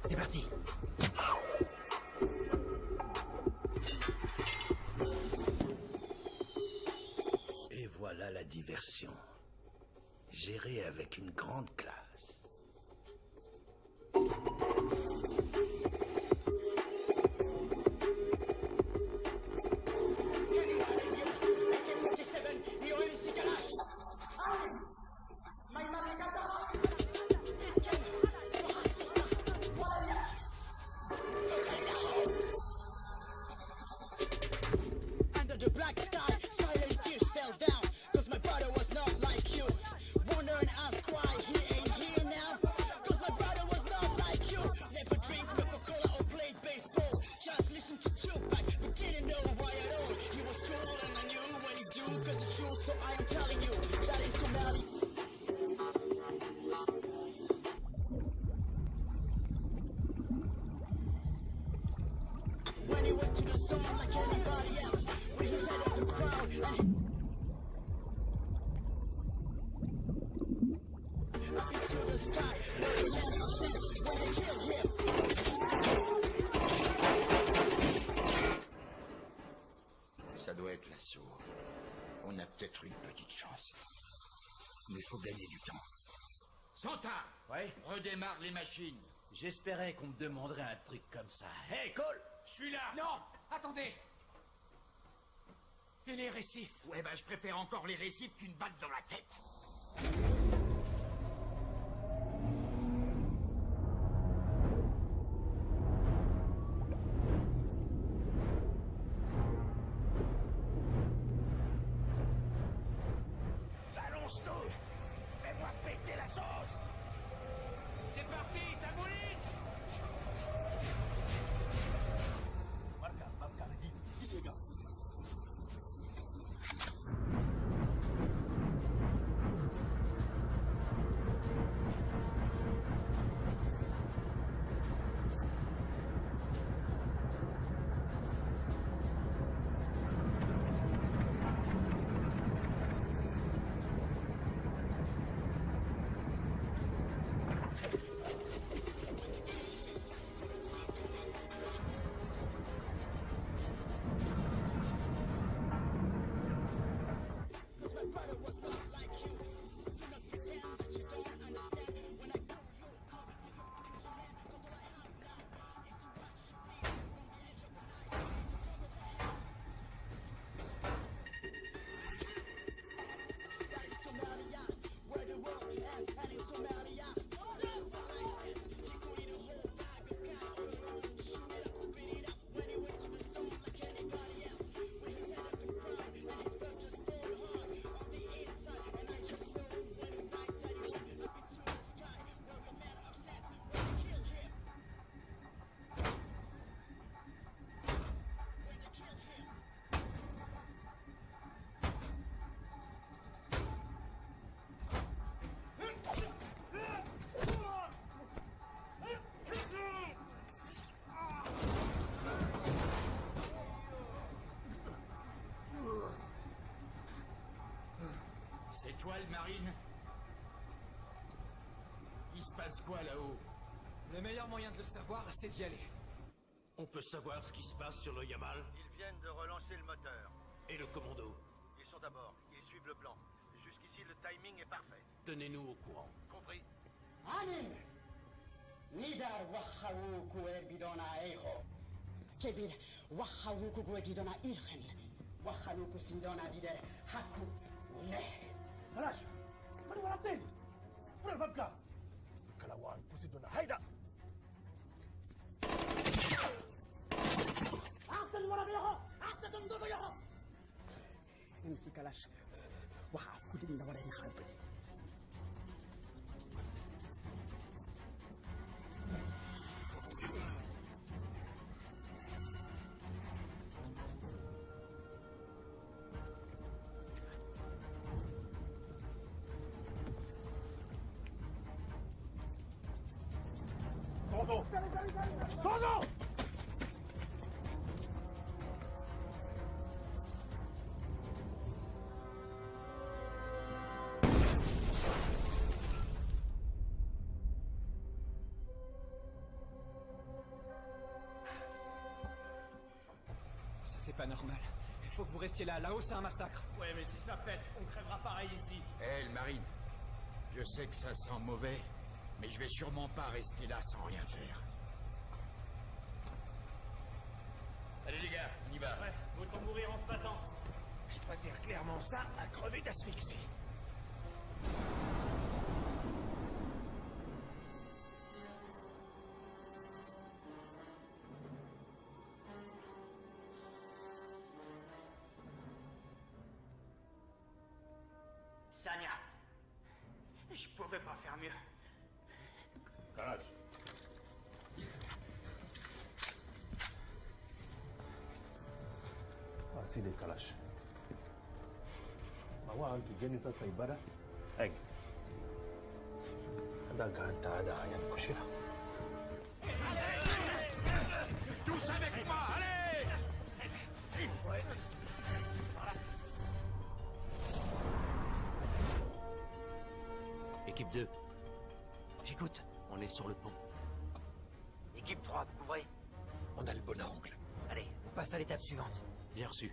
C'est parti. Et voilà la diversion. Gérée avec une grande classe. Under the black sky, silent tears fell down. Cause my brother was not like you. Wonder and ask why he ain't here now. Cause my brother was not like you. Never drink Coca-Cola or played baseball. Just listen to Tupac, but didn't know why at all. He was cool and I knew what he'd do. Cause it's true, so I am telling you that in Somali. When he went to the zone like anybody else, with his head up the crowd and up into the sky, where he landed when they killed him. Ça doit être l'assaut. On a peut-être une petite chance. Mais faut gagner du temps. Santa! Ouais? Redémarre les machines. J'espérais qu'on me demanderait un truc comme ça. Hey, Cole! Je suis là! Non! Attendez! Et les récifs? Ouais, ben je préfère encore les récifs qu'une balle dans la tête. Balance tout! Fais-moi péter la sauce! C'est parti, ça mouline! étoiles marines? Il se passe quoi là-haut? Le meilleur moyen de le savoir, c'est d'y aller. On peut savoir ce qui se passe sur le Yamal? Ils viennent de relancer le moteur. Et le commando? Ils sont à bord. Ils suivent le plan. Jusqu'ici, le timing est parfait. Tenez-nous au courant. Compris. Anin! Nidar waxawuku bidona eho. Kebir waxawuku bidona irhen. Waxawuku sindona dider haku ne. خلاص من ورا الطين وين الفبكة كلاوان كوسيدونا هيدا أحسن ورا بيهو أحسن تمدودو يهو امسك كلاش وحافظ لنا ورا نحارب Todo! Todo! Ça, c'est pas normal. Il faut que vous restiez là. Là-haut, c'est un massacre. Ouais, mais si ça pète, on crèvera pareil ici. Hé, le marine. Je sais que ça sent mauvais, mais je vais sûrement pas rester là sans rien faire. Allez les gars, on y va. Ouais, autant mourir en se battant. Je préfère clairement ça à crever d'asphyxie. Sanya, je pouvais pas faire mieux. Kalash. سيدي الكلاش ما هو أنت جني ساسا يبرا أي هذا كان تعالى يعني كشيرة Tous avec moi, allez! Ouais. Équipe 2. J'écoute. On est sur le pont. Équipe 3, vous couvrez? On a le bon angle. Allez, on passe à l'étape suivante. Bien reçu.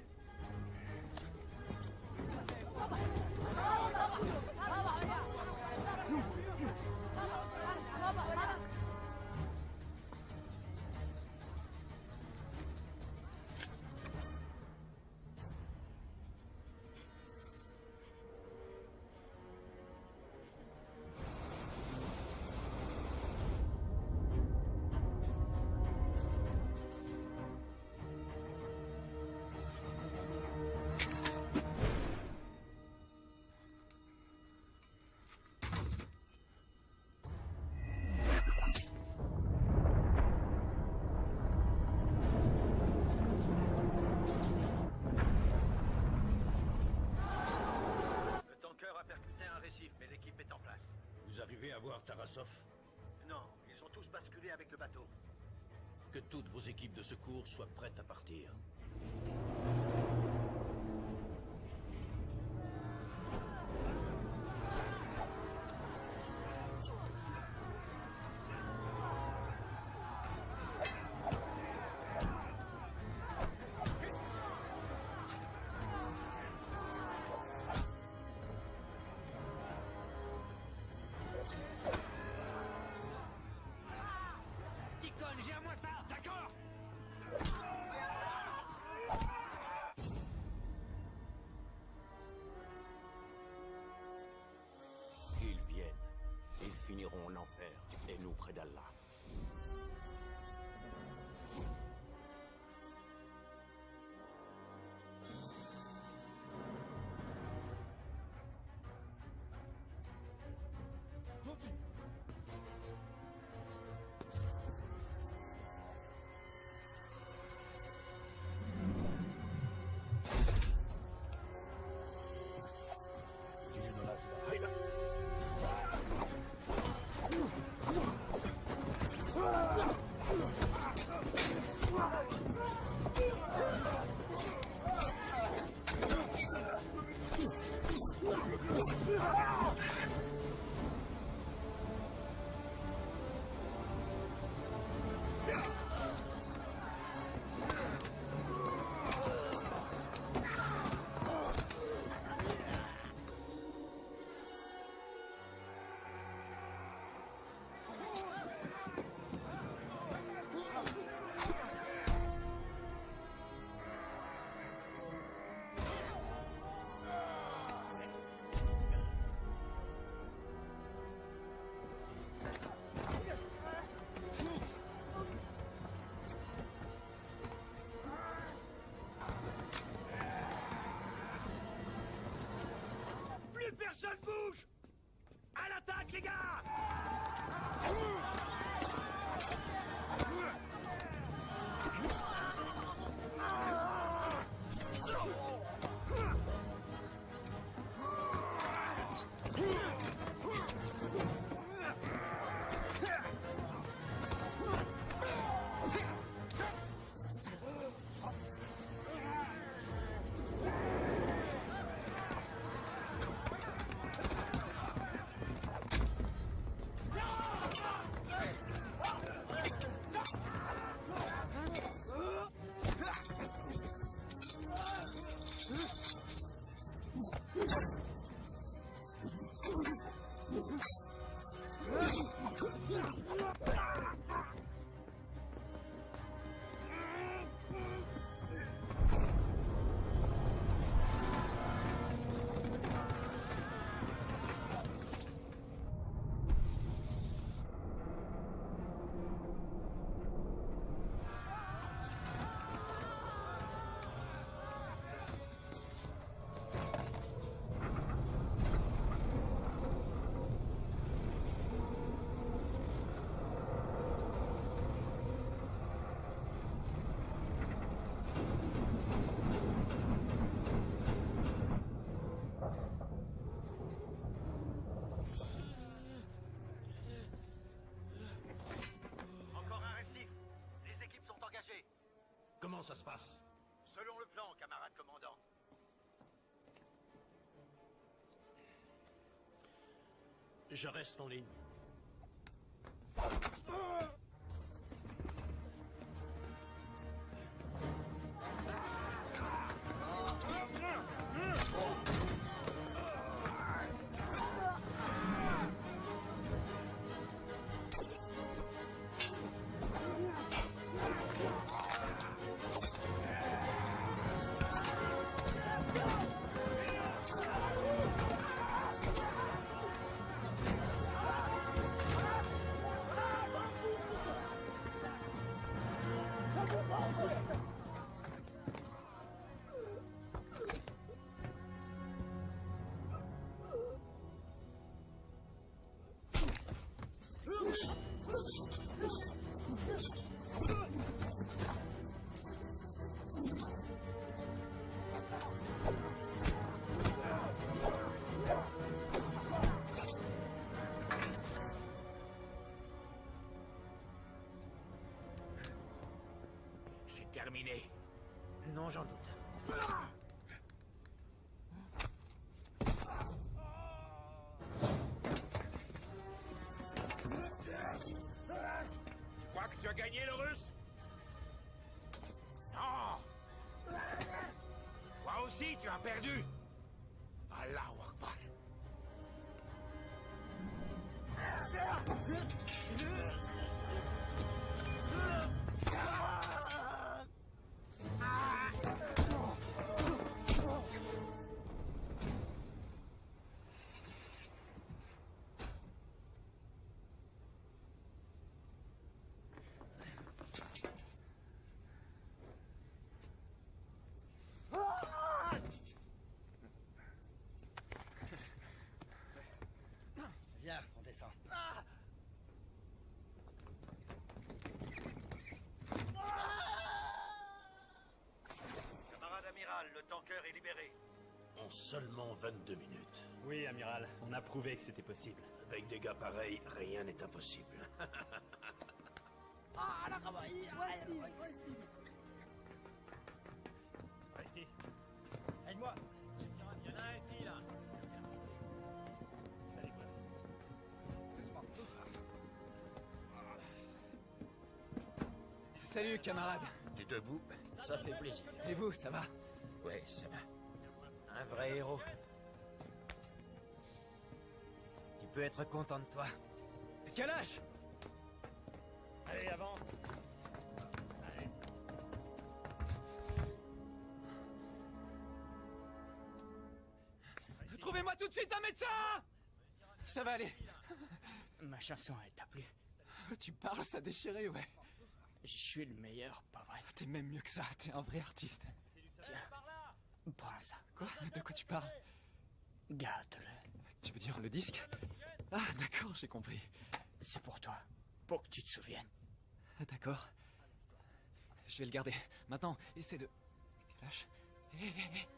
Mais l'équipe est en place. Vous arrivez à voir Tarasov? Non, ils ont tous basculé avec le bateau. Que toutes vos équipes de secours soient prêtes à partir. Gère-moi ça, d'accord? Ils viennent. Ils finiront en enfer, et nous près d'Allah. personne bouge! À l'attaque, les gars! Comment ça se passe? Selon le plan, camarade commandant. Je reste en ligne. C'est terminé. Non, j'en doute. Tu crois que tu as gagné, le russe? Non! Toi aussi, tu as perdu! Allahu Akbar! Viens, on descend. Camarade amiral, le tanker est libéré. En seulement 22 minutes. Oui, amiral, on a prouvé que c'était possible. Avec des gars pareils, rien n'est impossible. Ici. Aide-moi. Il y en a un ici, là. Salut, quoi. Salut, camarade. T'es debout? Ça fait plaisir. Et vous, ça va? Ouais, ça va. Un vrai héros. Tu peux être content de toi. Kalash! Allez, avance. Allez. Trouvez-moi tout de suite un médecin! Ça va aller. Ma chanson, elle t'a plu? Tu parles, ça déchiré, ouais. Je suis le meilleur, pas vrai? T'es même mieux que ça, t'es un vrai artiste. Tiens, prends ça. Quoi? De quoi tu parles? Garde-le. dire le disque? Ah, d'accord, j'ai compris. C'est pour toi, pour que tu te souviennes. Ah, d'accord. Je vais le garder. Maintenant, essaie de... Lâche. Hé, hé, hé.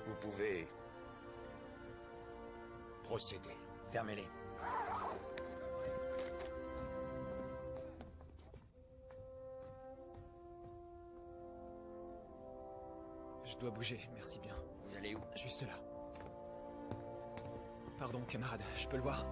Vous pouvez procéder. Fermez-les. Je dois bouger, merci bien. Vous allez où? Juste là. Pardon, camarade, je peux le voir?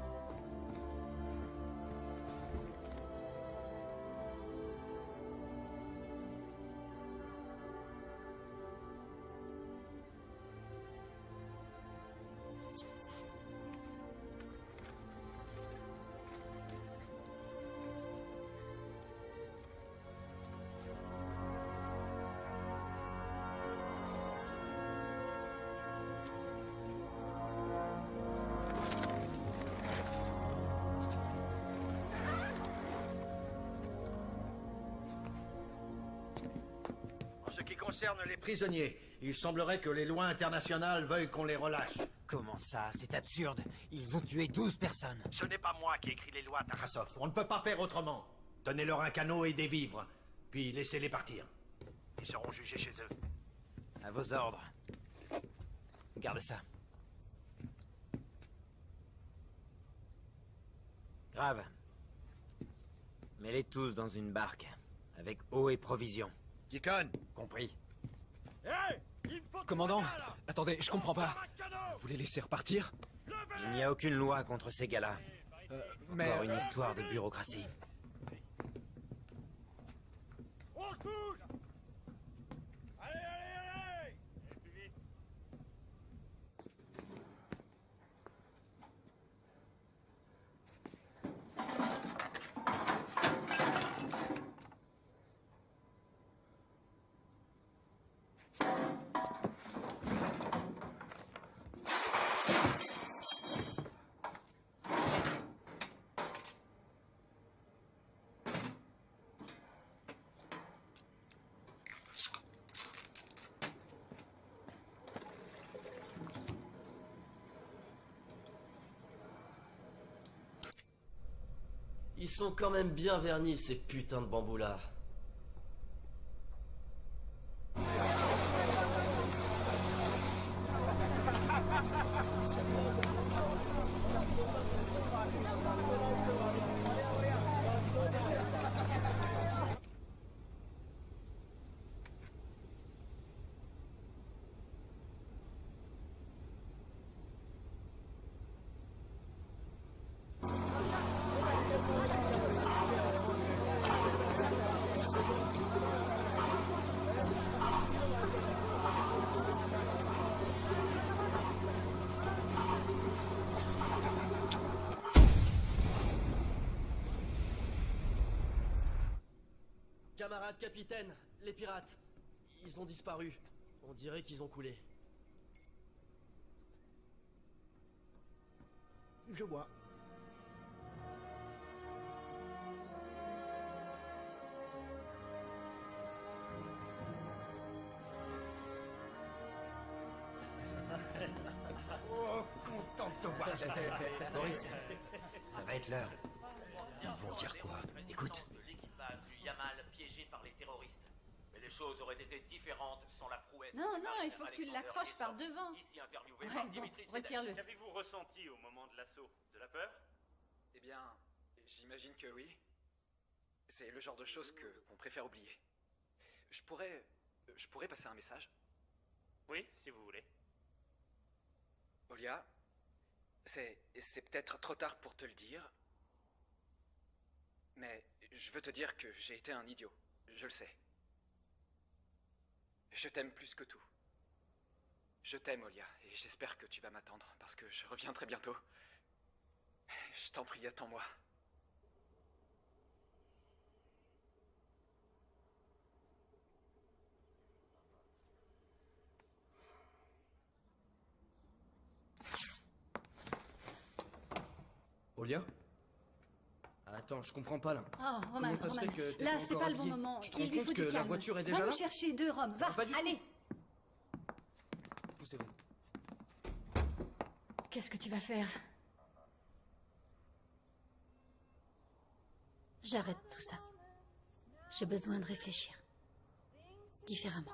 En ce qui concerne les prisonniers, il semblerait que les lois internationales veuillent qu'on les relâche. Comment ça? C'est absurde. Ils ont tué 12 personnes. Ce n'est pas moi qui écris les lois, Tarasov. On ne peut pas faire autrement. Donnez-leur un canot et des vivres, puis laissez-les partir. Ils seront jugés chez eux. À vos ordres. Garde ça. Grave. Mets-les tous dans une barque, avec eau et provisions. Kikon, compris. Commandant, attendez, je comprends pas. Vous les laissez repartir? Il n'y a aucune loi contre ces gars-là. Mais... Encore une histoire de bureaucratie. On se bouge! Allez, allez, allez! Plus vite. Ils sont quand même bien vernis, ces putains de bambous-là. Camarade capitaine, les pirates, ils ont disparu. On dirait qu'ils ont coulé. Je vois. Oh, content de te voir, c'était... Boris, ça va être l'heure. Ils vont dire quoi? Écoute. L'équipage du Yamal piégé par les terroristes. Mais les choses auraient été différentes sans la prouesse. Non, non, il faut que tu l'accroches par devant. Ici interviewé Ouais, par bon, Dimitri retire-le. Qu'avez-vous ressenti au moment de l'assaut? De la peur? Eh bien, j'imagine que oui. C'est le genre de choses qu'on préfère oublier. Je pourrais passer un message? Oui, si vous voulez. Olia, c'est peut-être trop tard pour te le dire, mais je veux te dire que j'ai été un idiot, je le sais. Je t'aime plus que tout. Je t'aime, Olia, et j'espère que tu vas m'attendre, parce que je reviens très bientôt. Je t'en prie, attends-moi. Olia? Attends, je comprends pas là. Oh, Roman, Comment ça se fait que t'es là, pas c'est encore pas le bon habillé? moment. Tu te rends Il lui compte faut que du la calme. voiture est déjà Va là? me chercher 2 Roms. Ça Va, va pas du tout. allez. Poussez-vous. Qu'est-ce que tu vas faire? J'arrête tout ça. J'ai besoin de réfléchir. Différemment.